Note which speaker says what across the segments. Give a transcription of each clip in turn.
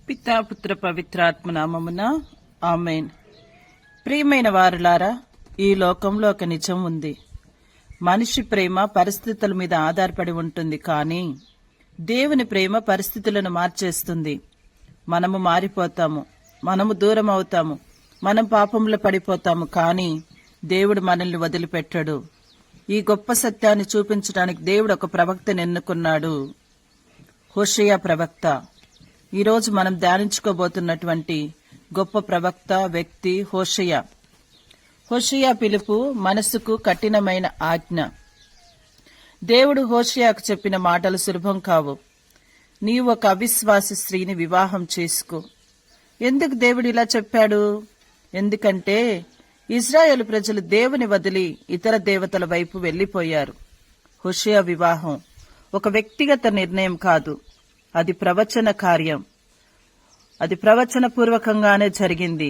Speaker 1: పితా పుత్ర పవిత్రాత్మ నామమున ఆమేన్. ప్రియమైన వారులారా, ఈ లోకంలో ఒక నిజం ఉంది. మనిషి ప్రేమ పరిస్థితుల మీద ఆధారపడి ఉంటుంది, కానీ దేవుని ప్రేమ పరిస్థితులను మార్చేస్తుంది. మనము మారిపోతాము, మనము దూరం అవుతాము, మనం పాపంలో పడిపోతాము, కానీ దేవుడు మనల్ని వదిలిపెట్టడు. ఈ గొప్ప సత్యాన్ని చూపించడానికి దేవుడు ఒక ప్రవక్తను ఎన్నుకున్నాడు, హోషేయ ప్రవక్త. ఈరోజు మనం ధ్యానించుకోబోతున్నటువంటి గొప్ప ప్రవక్త వ్యక్తి హోషేయ. హోషేయ పిలుపు మనసుకు కఠినమైన ఆజ్ఞ. దేవుడు హోషేయకు చెప్పిన మాటలు సులభం కావు. నీవు ఒక అవిశ్వాసి స్త్రీని వివాహం చేసుకో. ఎందుకు దేవుడు ఇలా చెప్పాడు? ఎందుకంటే ఇజ్రాయేలు ప్రజలు దేవుని వదిలి ఇతర దేవతల వైపు వెళ్లిపోయారు. హోషేయ వివాహం ఒక వ్యక్తిగత నిర్ణయం కాదు, అది ప్రవచన కార్యం. అది ప్రవచన పూర్వకంగానే జరిగింది.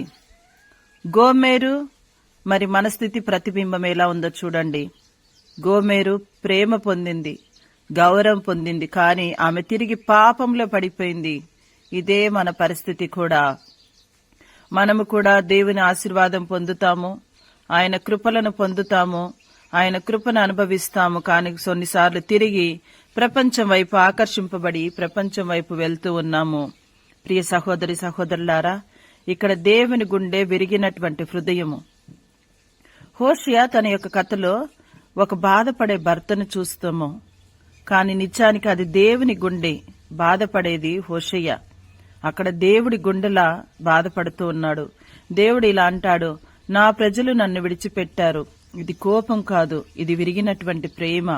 Speaker 1: గోమెరు మరి మన స్థితి ప్రతిబింబం ఎలా ఉందో చూడండి. గోమెరు ప్రేమ పొందింది, గౌరవం పొందింది, కానీ ఆమె తిరిగి పాపంలో పడిపోయింది. ఇదే మన పరిస్థితి కూడా. మనము కూడా దేవుని ఆశీర్వాదం పొందుతాము, ఆయన కృపలను పొందుతాము, ఆయన కృపను అనుభవిస్తాము, కానీ కొన్నిసార్లు తిరిగి ప్రపంచం వైపు ఆకర్షింపబడి ప్రపంచం వైపు వెళ్తూ ఉన్నాము. ప్రియ సహోదరి సహోదరులారా, ఇక్కడ దేవుని గుండె విరిగినటువంటి హృదయము. హోషేయ తన యొక్క కథలో ఒక బాధపడే భర్తను చూస్తాము, కానీ నిజానికి అది దేవుని గుండె. బాధపడేది హోషేయ. అక్కడ దేవుడి గుండెలా బాధపడుతూ ఉన్నాడు. దేవుడు ఇలా అంటాడు, నా ప్రజలు నన్ను విడిచిపెట్టారు. ఇది కోపం కాదు, ఇది విరిగినటువంటి ప్రేమ.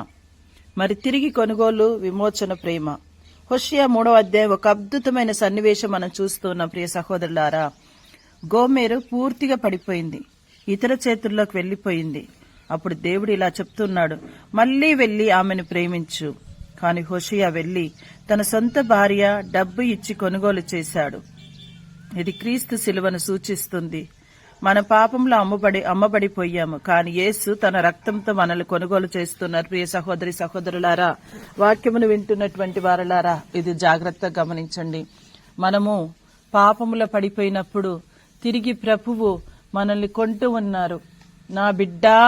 Speaker 1: మరి తిరిగి కొనుగోలు, విమోచన ప్రేమ. హోషేయ 3వ అధ్యాయం ఒక అద్భుతమైన సన్నివేశం మనం చూస్తున్నాం. ప్రియ సహోదరులారా, గోమెరు పూర్తిగా పడిపోయింది, ఇతర చేతుల్లోకి వెళ్లిపోయింది. అప్పుడు దేవుడు ఇలా చెప్తున్నాడు, మళ్లీ వెళ్లి ఆమెను ప్రేమించు. కాని హోషేయ వెళ్లి తన సొంత భార్య డబ్బు ఇచ్చి కొనుగోలు చేశాడు. ఇది క్రీస్తు శిలువను సూచిస్తుంది. మన పాపంలో అమ్మబడిపోయాము, కానీ యేసు తన రక్తంతో మనల్ని కొనుగోలు చేస్తున్నారు. ప్రియ సహోదరి సహోదరులారా, వాక్యమును వింటున్నటువంటి వారలారా, ఇది జాగ్రత్తగా గమనించండి. మనము పాపములో పడిపోయినప్పుడు తిరిగి ప్రభువు మనల్ని కొంటూ ఉన్నారు. నా బిడ్డా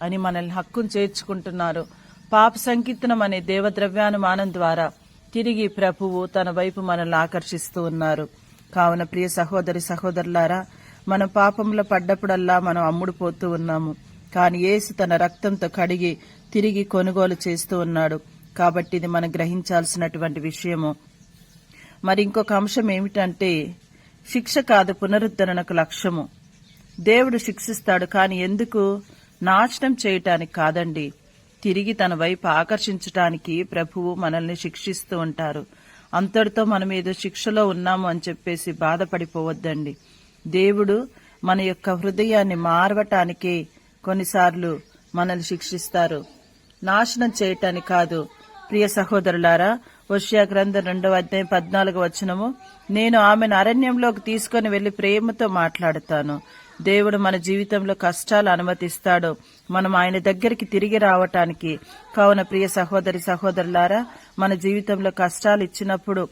Speaker 1: అని మనల్ని హక్కును చేర్చుకుంటున్నారు. పాప సంకీర్తనం అనే దేవద్రవ్యానుమానం ద్వారా తిరిగి ప్రభువు తన వైపు మనల్ని ఆకర్షిస్తూ ఉన్నారు. కావున ప్రియ సహోదరి సహోదరులారా, మనం పాపంలో పడ్డప్పుడల్లా మనం అమ్ముడుపోతూ ఉన్నాము, కానీ యేసు తన రక్తంతో కడిగి తిరిగి కొనుగోలు చేస్తూ ఉన్నాడు. కాబట్టి ఇది మనం గ్రహించాల్సినటువంటి విషయము. మరి ఇంకొక అంశం ఏమిటంటే, శిక్ష కాదు పునరుద్ధరణకు లక్ష్యము. దేవుడు శిక్షిస్తాడు, కానీ ఎందుకు? నాశనం చేయటానికి కాదండి, తిరిగి తన వైపు ఆకర్షించటానికి ప్రభువు మనల్ని శిక్షిస్తూ ఉంటారు. అంతటితో మనం ఏదో శిక్షలో ఉన్నాము అని చెప్పేసి బాధపడిపోవద్దండి. దేవుడు మన యొక్క హృదయాన్ని మార్వటానికి కొన్నిసార్లు మనల్ని శిక్షిస్తారు, నాశనం చేయటానికి కాదు. ప్రియ సహోదరులారా, హోషేయ గ్రంథం 2వ అధ్యాయం 14వ వచనము, నేను ఆమెను అరణ్యంలోకి తీసుకుని వెళ్లి ప్రేమతో మాట్లాడుతాను. దేవుడు మన జీవితంలో కష్టాలు అనుమతిస్తాడు, మనం ఆయన దగ్గరికి తిరిగి రావటానికి. కావున ప్రియ సహోదరి సహోదరులారా, మన జీవితంలో కష్టాలు ఇచ్చినప్పుడు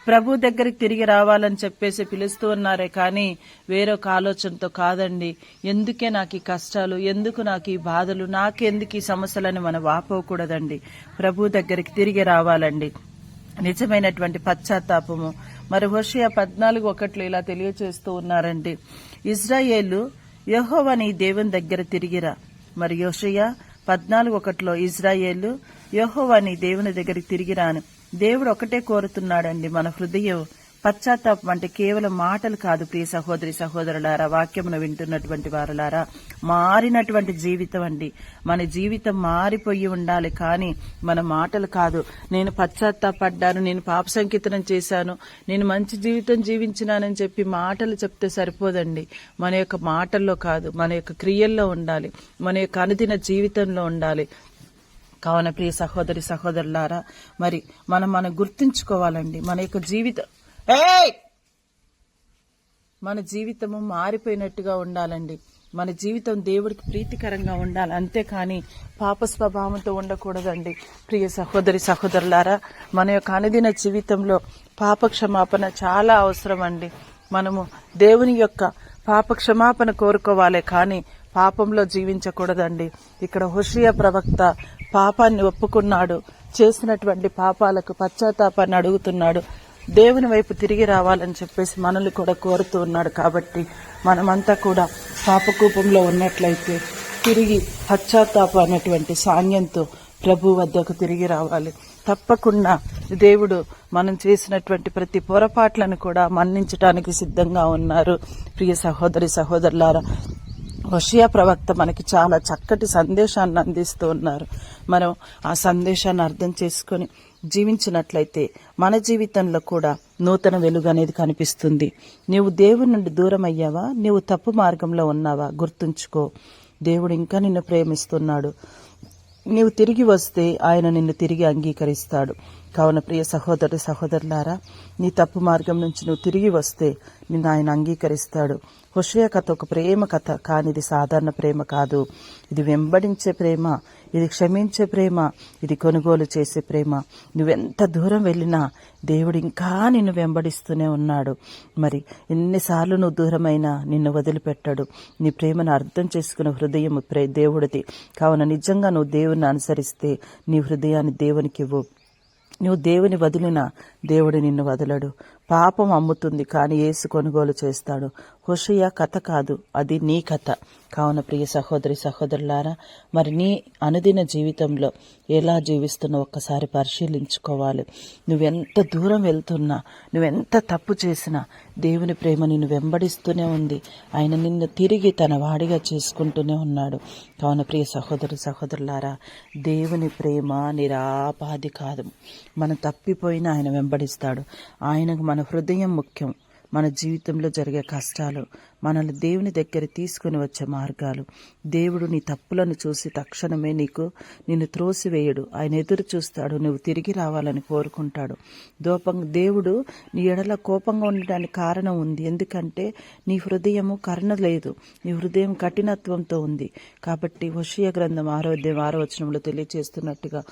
Speaker 1: ప్రభు దగ్గరికి తిరిగి రావాలని చెప్పేసి పిలుస్తూ ఉన్నారే, కానీ వేరొక ఆలోచనతో కాదండి. ఎందుకే నాకు ఈ కష్టాలు, ఎందుకు నాకు ఈ బాధలు, నాకెందుకు ఈ సమస్యలని మనం వాపోకూడదండి. ప్రభు దగ్గరికి తిరిగి రావాలండి. నిజమైనటువంటి పశ్చాత్తాపము. మరి హోషేయ 14:1 ఇలా తెలియచేస్తూ ఉన్నారండి, ఇజ్రాయేలు యెహోవా నీ దేవుని దగ్గర తిరిగిరా. మరి హోషేయ 14:1 ఇజ్రాయేలు యెహోవా నీ దేవుని దగ్గరికి తిరిగిరాను. దేవుడు ఒకటే కోరుతున్నాడండి, మన హృదయం. పశ్చాత్తాపం అంటే కేవలం మాటలు కాదు. ప్రియ సహోదరి సహోదరులారా, వాక్యమును వింటున్నటువంటి వారులారా, మారినటువంటి జీవితం అండి. మన జీవితం మారిపోయి ఉండాలి, కానీ మన మాటలు కాదు. నేను పశ్చాత్తాపడ్డాను, నేను పాప సంకీర్తనం చేశాను, నేను మంచి జీవితం జీవించినానని చెప్పి మాటలు చెప్తే సరిపోదండి. మన యొక్క మాటల్లో కాదు, మన యొక్క క్రియల్లో ఉండాలి, మన యొక్క అనుదిన జీవితంలో ఉండాలి. కావున ప్రియ సహోదరి సహోదరులారా, మరి మనం గుర్తుంచుకోవాలండి, మన యొక్క మన జీవితము మారిపోయినట్టుగా ఉండాలండి. మన జీవితం దేవుడికి ప్రీతికరంగా ఉండాలి, అంతేకాని పాప స్వభావంతో ఉండకూడదండి. ప్రియ సహోదరి సహోదరులారా, మన యొక్క అనుదిన జీవితంలో పాప క్షమాపణ చాలా అవసరం అండి. మనము దేవుని యొక్క పాప క్షమాపణ కోరుకోవాలి, కానీ పాపంలో జీవించకూడదండి. ఇక్కడ హోషేయ ప్రవక్త పాపాన్ని ఒప్పుకున్నాడు, చేసినటువంటి పాపాలకు పశ్చాత్తాపాన్ని అడుగుతున్నాడు, దేవుని వైపు తిరిగి రావాలని చెప్పేసి మనల్ని కూడా కోరుతూ ఉన్నాడు. కాబట్టి మనమంతా కూడా పాపకూపంలో ఉన్నట్లయితే తిరిగి పశ్చాత్తాపం అనేటువంటి సాంగ్యంతో ప్రభు వద్దకు తిరిగి రావాలి. తప్పకుండా దేవుడు మనం చేసినటువంటి ప్రతి పొరపాట్లను కూడా మన్నించడానికి సిద్ధంగా ఉన్నారు. ప్రియ సహోదరి సహోదరులారా, హోషేయ ప్రవక్త మనకి చాలా చక్కటి సందేశాన్ని అందిస్తూ ఉన్నారు. మనం ఆ సందేశాన్ని అర్థం చేసుకొని జీవించినట్లయితే మన జీవితంలో కూడా నూతన వెలుగు అనేది కనిపిస్తుంది. నీవు దేవుని నుండి దూరం అయ్యావా, నీవు తప్పు మార్గంలో ఉన్నావా, గుర్తుంచుకో. దేవుడు ఇంకా నిన్ను ప్రేమిస్తున్నాడు. నీవు తిరిగి వస్తే ఆయన నిన్ను తిరిగి అంగీకరిస్తాడు. కావున ప్రియ సహోదరి సహోదరులారా, నీ తప్పు మార్గం నుంచి నువ్వు తిరిగి వస్తే నిన్ను ఆయన అంగీకరిస్తాడు. హోషేయ కథ ఒక ప్రేమ కథ, కానీ ఇది సాధారణ ప్రేమ కాదు. ఇది వెంబడించే ప్రేమ, ఇది క్షమించే ప్రేమ, ఇది కొనుగోలు చేసే ప్రేమ. నువ్వెంత దూరం వెళ్ళినా దేవుడు ఇంకా నిన్ను వెంబడిస్తూనే ఉన్నాడు. మరి ఎన్నిసార్లు నువ్వు దూరమైనా నిన్ను వదిలిపెట్టాడు. నీ ప్రేమను అర్థం చేసుకున్న హృదయం దేవుడిది. కావున నిజంగా నువ్వు దేవుని అనుసరిస్తే నీ హృదయాన్ని దేవునికి ఇవ్వు. నువ్వు దేవుని వదిలినా దేవుడు నిన్ను వదలడు. పాపం అమ్ముతుంది, కానీ యేసు కొనుగోలు చేస్తాడు. హోషేయ కథ కాదు, అది నీ కథ. కావున ప్రియ సహోదరి సహోదరులారా, మరి నీ అనుదిన జీవితంలో ఎలా జీవిస్తున్నా ఒక్కసారి పరిశీలించుకోవాలి. నువ్వెంత దూరం వెళ్తున్నా, నువ్వెంత తప్పు చేసినా దేవుని ప్రేమ నిన్ను వెంబడిస్తూనే ఉంది. ఆయన నిన్ను తిరిగి తన వాడిగా చేసుకుంటూనే ఉన్నాడు. కావున ప్రియ సహోదరి సహోదరులారా, దేవుని ప్రేమ నిరాపాది కాదు. మనం తప్పిపోయినా ఆయన వెంబడిస్తాడు. ఆయనకు మన హృదయం ముఖ్యం. మన జీవితంలో జరిగే కష్టాలు, మనల్ని దేవుని దగ్గర తీసుకుని వచ్చే మార్గాలు. దేవుడు నీ తప్పులను చూసి తక్షణమే నిన్ను త్రోసివేయడు. ఆయన ఎదురు చూస్తాడు, నువ్వు తిరిగి రావాలని కోరుకుంటాడు. దేవుడు నీ ఎడల కోపంగా ఉండడానికి కారణం ఉంది. ఎందుకంటే నీ హృదయము కరుణ లేదు, నీ హృదయం కఠినత్వంతో ఉంది. కాబట్టి హోషేయ గ్రంథం 6వ వచనంలో తెలియజేస్తున్నట్టుగా,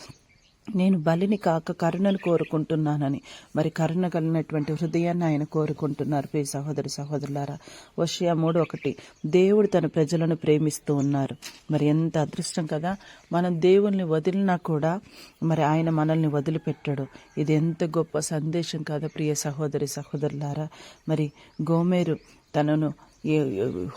Speaker 1: నేను బలిని కాక కరుణను కోరుకుంటున్నానని. మరి కరుణ కలిగినటువంటి హృదయాన్ని ఆయన కోరుకుంటున్నారు. ప్రియ సహోదరి సహోదరులారా, హోషేయ 3:1, దేవుడు తన ప్రజలను ప్రేమిస్తూ ఉన్నారు. మరి ఎంత అదృష్టం కదా. మనం దేవుల్ని వదిలినా కూడా మరి ఆయన మనల్ని వదిలిపెట్టాడు. ఇది ఎంత గొప్ప సందేశం కదా ప్రియ సహోదరి సహోదరులారా. మరి గోమెరు తనను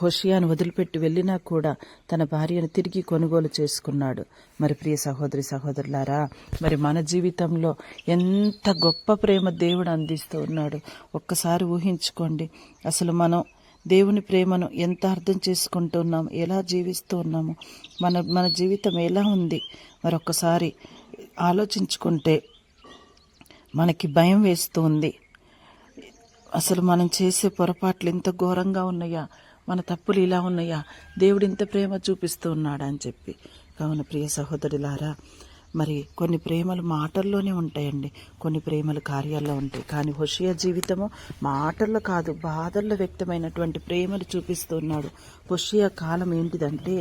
Speaker 1: హోషేయను వదిలిపెట్టి వెళ్ళినా కూడా తన భార్యను తిరిగి కొనుగోలు చేసుకున్నాడు. మరి ప్రియ సహోదరి సహోదరులారా, మరి మన జీవితంలో ఎంత గొప్ప ప్రేమ దేవుడు అందిస్తూ ఉన్నాడు. ఒక్కసారి ఊహించుకోండి, అసలు మనం దేవుని ప్రేమను ఎంత అర్థం చేసుకుంటున్నాం, ఎలా జీవిస్తూ ఉన్నాము, మన జీవితం ఎలా ఉంది. మరొక్కసారి ఆలోచించుకుంటే మనకి భయం వేస్తూ ఉంది. అసలు మనం చేసే పొరపాట్లు ఇంత ఘోరంగా ఉన్నాయా, మన తప్పులు ఇలా ఉన్నాయా, దేవుడు ఇంత ప్రేమ చూపిస్తూ ఉన్నాడా అని చెప్పి. కావున ప్రియ సహోదరులారా, మరి కొన్ని ప్రేమలు మాటల్లోనే ఉంటాయండి, కొన్ని ప్రేమలు కార్యాల్లో ఉంటాయి. కానీ హోషేయ జీవితము మాటల్లో కాదు, బాధల్లో వ్యక్తమైనటువంటి ప్రేమలు చూపిస్తున్నాడు. హోషేయ కాలం ఏంటిదంటే,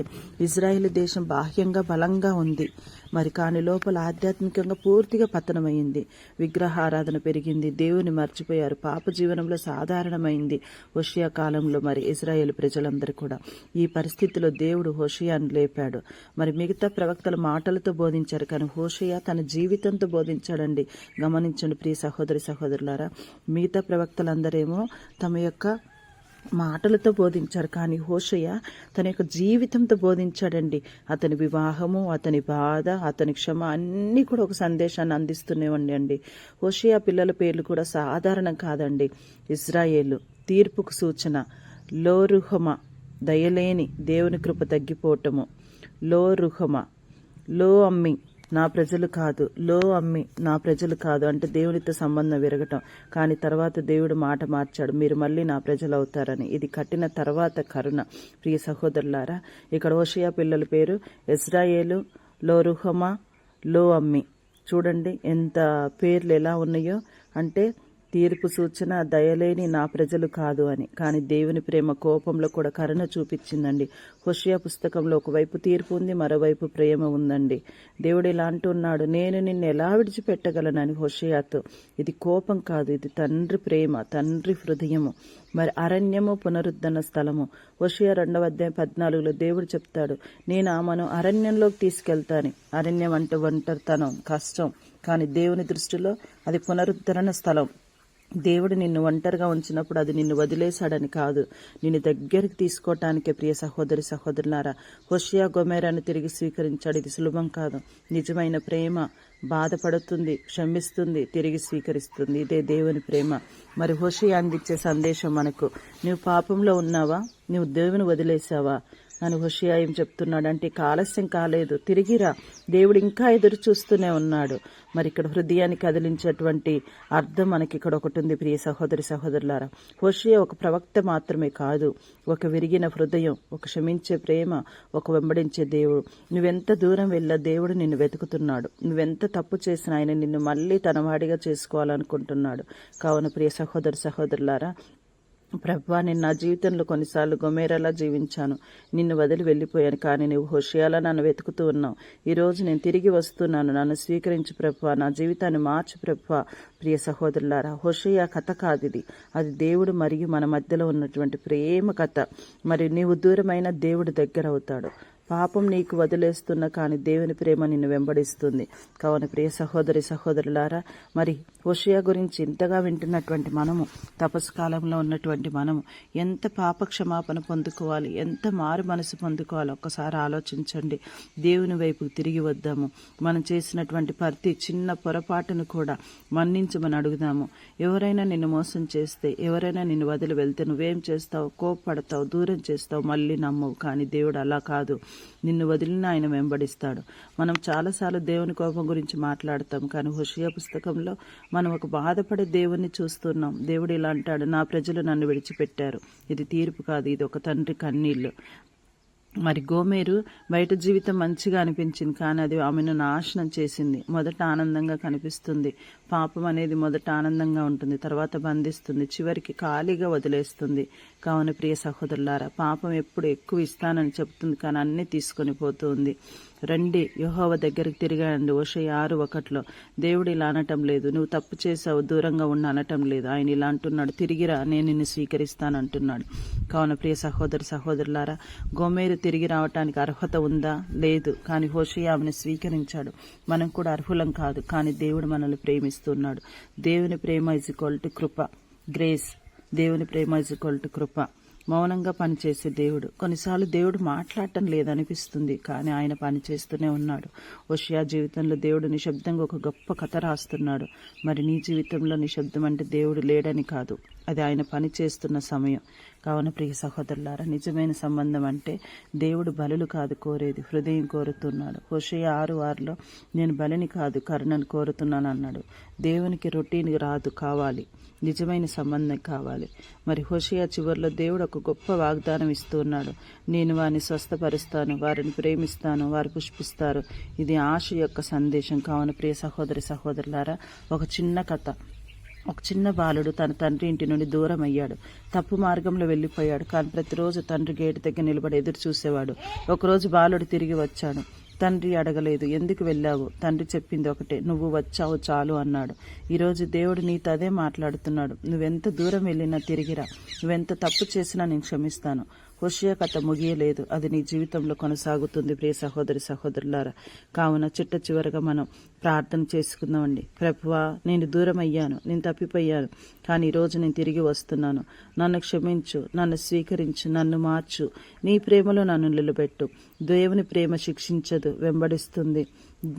Speaker 1: ఇజ్రాయేల్ దేశం బాహ్యంగా బలంగా ఉంది, మరి కానీ లోపల ఆధ్యాత్మికంగా పూర్తిగా పతనమైంది. విగ్రహారాధన పెరిగింది, దేవుని మర్చిపోయారు, పాప జీవనంలో సాధారణమైంది. హోషేయ కాలంలో మరి ఇజ్రాయేల్ ప్రజలందరూ కూడా ఈ పరిస్థితిలో దేవుడు హోషేయను లేపాడు. మరి మిగతా ప్రవక్తల మాటలతో బోధించారు, కానీ హోషేయ తన జీవితంతో బోధించాడండి. గమనించండి ప్రియ సహోదరి సహోదరులారా, మిగతా ప్రవక్తలందరేమో తమ యొక్క మాటలతో బోధించారు, కానీ హోషేయ తన యొక్క జీవితంతో బోధించాడండి. అతని వివాహము, అతని బాధ, అతని క్షమ అన్నీ కూడా ఒక సందేశాన్ని అందిస్తూనే ఉండండి. హోషేయ పిల్లల పేర్లు కూడా సాధారణం కాదండి. ఇజ్రాయేలు, తీర్పుకు సూచన, లో రుహమ, దయలేని, దేవుని కృప తగ్గిపోవటము, లో రుహమ, లో అమ్మి, నా ప్రజలు కాదు, లో అమ్మి, నా ప్రజలు కాదు అంటే దేవునితో సంబంధం విరగటం. కానీ తర్వాత దేవుడు మాట మార్చాడు, మీరు మళ్ళీ నా ప్రజలు అవుతారని. ఇది కట్టిన తర్వాత కరుణ. ప్రియ సహోదరులారా, ఇక్కడ హోషేయ పిల్లల పేరు ఇజ్రాయేలు, లో రుహమ, లో అమ్మి. చూడండి ఎంత పేర్లు ఎలా ఉన్నాయో. అంటే తీర్పు సూచన దయలేని నా ప్రజలు కాదు అని. కానీ దేవుని ప్రేమ కోపంలో కూడా కరుణ చూపించిందండి. హోషేయ పుస్తకంలో ఒకవైపు తీర్పు ఉంది, మరోవైపు ప్రేమ ఉందండి. దేవుడు ఇలా అంటున్నాడు, నేను నిన్ను ఎలా విడిచిపెట్టగలనని హోషేయతో. ఇది కోపం కాదు, ఇది తండ్రి ప్రేమ, తండ్రి హృదయము. మరి అరణ్యము పునరుద్ధరణ స్థలము. హోషేయ 2:14 దేవుడు చెప్తాడు, నేను ఆమెను అరణ్యంలోకి తీసుకెళ్తాను. అరణ్యం అంటే ఒంటరితనం, కష్టం. కానీ దేవుని దృష్టిలో అది పునరుద్ధరణ స్థలం. దేవుడు నిన్ను ఒంటరిగా ఉంచినప్పుడు అది నిన్ను వదిలేశాడని కాదు, నిన్ను దగ్గరికి తీసుకోవటానికే. ప్రియ సహోదరి సహోదరులారా, హోషేయ గొమొర్రాను తిరిగి స్వీకరించాడు. ఇది సులభం కాదు. నిజమైన ప్రేమ బాధపడుతుంది, క్షమిస్తుంది, తిరిగి స్వీకరిస్తుంది. ఇదే దేవుని ప్రేమ. మరి హోషేయ అందించే సందేశం మనకు, నువ్వు పాపంలో ఉన్నావా, నువ్వు దేవుని వదిలేసావా అని హోషేయ ఏం చెప్తున్నాడంటే, ఆలస్యం కాలేదు, తిరిగిరా. దేవుడు ఇంకా ఎదురు చూస్తూనే ఉన్నాడు. మరి ఇక్కడ హృదయాన్ని కదిలించేటువంటి అర్థం మనకి ఇక్కడ ఒకటి ఉంది. ప్రియ సహోదరి సహోదరులారా, హోషేయ ఒక ప్రవక్త మాత్రమే కాదు, ఒక విరిగిన హృదయం, ఒక క్షమించే ప్రేమ, ఒక వెంబడించే దేవుడు. నువ్వెంత దూరం వెళ్ళా దేవుడు నిన్ను వెతుకుతున్నాడు. నువ్వెంత తప్పు చేసినా ఆయన నిన్ను మళ్ళీ తన వాడిగా చేసుకోవాలనుకుంటున్నాడు. కావున ప్రియ సహోదరి సహోదరులారా, ప్రభువా, నేను నా జీవితంలో కొన్నిసార్లు గొమొర్రాలా జీవించాను, నిన్ను వదిలి వెళ్ళిపోయాను. కానీ నువ్వు హోషేయలా నన్ను వెతుకుతూ ఉన్నావు. ఈరోజు నేను తిరిగి వస్తున్నాను, నన్ను స్వీకరించు ప్రభువా, నా జీవితాన్ని మార్చు ప్రభువా. ప్రియ సహోదరులారా, హోషేయ కథ కాదు ఇది, అది దేవుడు మరియు మన మధ్యలో ఉన్నటువంటి ప్రేమ కథ. మరి నీవు దూరమైన దేవుడు దగ్గర అవుతాడు. పాపం నీకు వదిలేస్తున్నా కానీ దేవుని ప్రేమ నిన్ను వెంబడిస్తుంది. కావున ప్రియ సహోదరి సహోదరులారా, మరి హోషేయ గురించి ఇంతగా వింటున్నటువంటి మనము, తపస్సు కాలంలో ఉన్నటువంటి మనము ఎంత పాప క్షమాపణ పొందుకోవాలి, ఎంత మారు మనసు పొందుకోవాలి ఒక్కసారి ఆలోచించండి. దేవుని వైపుకు తిరిగి వద్దాము. మనం చేసినటువంటి ప్రతి చిన్న పొరపాటును కూడా మన్నించమని అడుగుదాము. ఎవరైనా నిన్ను మోసం చేస్తే, ఎవరైనా నిన్ను వదిలి వెళ్తే నువ్వేం చేస్తావు? కోప్పడతావు, దూరం చేస్తావు, మళ్ళీ నమ్మవు. కానీ దేవుడు అలా కాదు, నిన్ను వదిలిన ఆయన వెంబడిస్తాడు. మనం చాలాసార్లు దేవుని కోపం గురించి మాట్లాడతాం, కానీ హోషేయ పుస్తకంలో మనం ఒక బాధపడే దేవుణ్ణి చూస్తున్నాం. దేవుడు ఇలా అంటాడు, నా ప్రజలు నన్ను విడిచిపెట్టారు. ఇది తీర్పు కాదు, ఇది ఒక తండ్రి కన్నీళ్లు. మరి గోమెరు బయట జీవితం మంచిగా అనిపించింది, కానీ అది ఆమెను నాశనం చేసింది. మొదట ఆనందంగా కనిపిస్తుంది. పాపం అనేది మొదట ఆనందంగా ఉంటుంది, తర్వాత బంధిస్తుంది, చివరికి ఖాళీగా వదిలేస్తుంది. కావున ప్రియ సహోదరులారా, పాపం ఎప్పుడు ఎక్కువ ఇస్తానని చెప్తుంది, కానీ అన్నీ తీసుకొని పోతుంది. రండి, యెహోవా దగ్గరికి తిరిగాడండి. హోషేయ 6:1 దేవుడు ఇలా అనటం లేదు, నువ్వు తప్పు చేసావు దూరంగా ఉన్న అనటం లేదు. ఆయన ఇలా అంటున్నాడు, తిరిగిరా, నేను నిన్ను స్వీకరిస్తాను అంటున్నాడు. కావున ప్రియ సహోదరి సహోదరులారా, గొమొర్రా తిరిగి రావటానికి అర్హత ఉందా? లేదు. కానీ హోషేయ ఆమెను స్వీకరించాడు. మనం కూడా అర్హులం కాదు, కానీ దేవుడు మనల్ని ప్రేమిస్తున్నాడు. దేవుని ప్రేమ = కృప, గ్రేస్. దేవుని ప్రేమ = కృప. మౌనంగా పనిచేసే దేవుడు. కొన్నిసార్లు దేవుడు మాట్లాడటం లేదనిపిస్తుంది, కానీ ఆయన పని చేస్తూనే ఉన్నాడు. హోషేయ జీవితంలో దేవుడు నిశ్శబ్దంగా ఒక గొప్ప కథ రాస్తున్నాడు. మరి నీ జీవితంలో నిశ్శబ్దం అంటే దేవుడు లేడని కాదు, అది ఆయన పని చేస్తున్న సమయం. కావున ప్రియ సహోదరులారా, నిజమైన సంబంధం అంటే దేవుడు బలులు కాదు కోరేది, హృదయం కోరుతున్నాడు. హోషేయ 6:6 నేను బలిని కాదు కరుణను కోరుతున్నాను అన్నాడు. దేవునికి రొటీన్ రాదు, కావాలి, నిజమైన సంబంధం కావాలి. మరి హోషేయ చివరిలో దేవుడు ఒక గొప్ప వాగ్దానం ఇస్తున్నాడు, నేను వారిని స్వస్థపరుస్తాను, వారిని ప్రేమిస్తాను, వారు పుష్పిస్తారు. ఇది ఆశ యొక్క సందేశం. కావున ప్రియ సహోదరి సహోదరులారా, ఒక చిన్న కథ. ఒక చిన్న బాలుడు తన తండ్రి ఇంటి నుండి దూరం అయ్యాడు, తప్పు మార్గంలో వెళ్ళిపోయాడు. కానీ ప్రతిరోజు తండ్రి గేటు దగ్గర నిలబడి ఎదురు చూసేవాడు. ఒకరోజు బాలుడు తిరిగి వచ్చాడు. తండ్రి అడగలేదు, ఎందుకు వెళ్ళావు? తండ్రి చెప్పింది ఒకటే, నువ్వు వచ్చావు చాలు అన్నాడు. ఈరోజు దేవుడు నీతో అదే మాట్లాడుతున్నాడు. నువ్వెంత దూరం వెళ్ళినా తిరిగిరా, నువ్వెంత తప్పు చేసినా నేను క్షమిస్తాను. హోషేయ కథ ముగియలేదు, అది నీ జీవితంలో కొనసాగుతుంది. ప్రియ సహోదరి సహోదరులారా, కావున చివరగా మనం ప్రార్థన చేసుకుందామండి. ప్రభువా, నేను దూరం అయ్యాను, నేను తప్పిపోయాను, కానీ ఈరోజు నేను తిరిగి వస్తున్నాను. నన్ను క్షమించు, నన్ను స్వీకరించు, నన్ను మార్చు, నీ ప్రేమలో నన్ను నిలబెట్టు. దేవుని ప్రేమ శిక్షించదు, వెంబడిస్తుంది.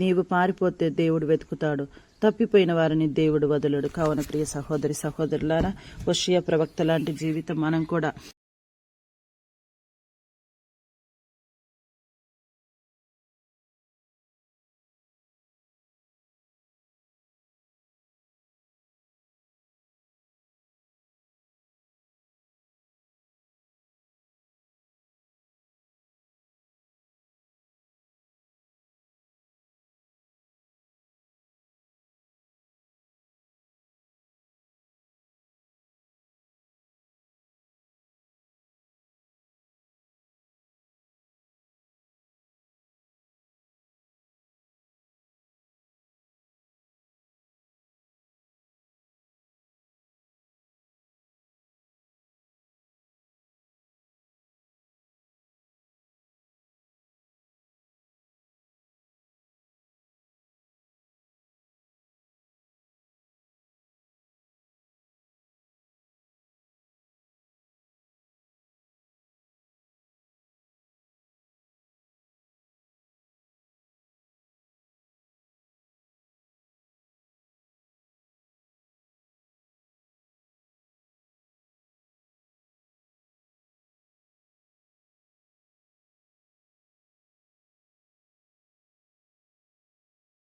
Speaker 1: నీవు పారిపోతే దేవుడు వెతుకుతాడు, తప్పిపోయిన వారిని దేవుడు వదలడు. కావున ప్రియ సహోదరి సహోదరులారా, హోషేయ ప్రవక్త లాంటి జీవితం మనం కూడా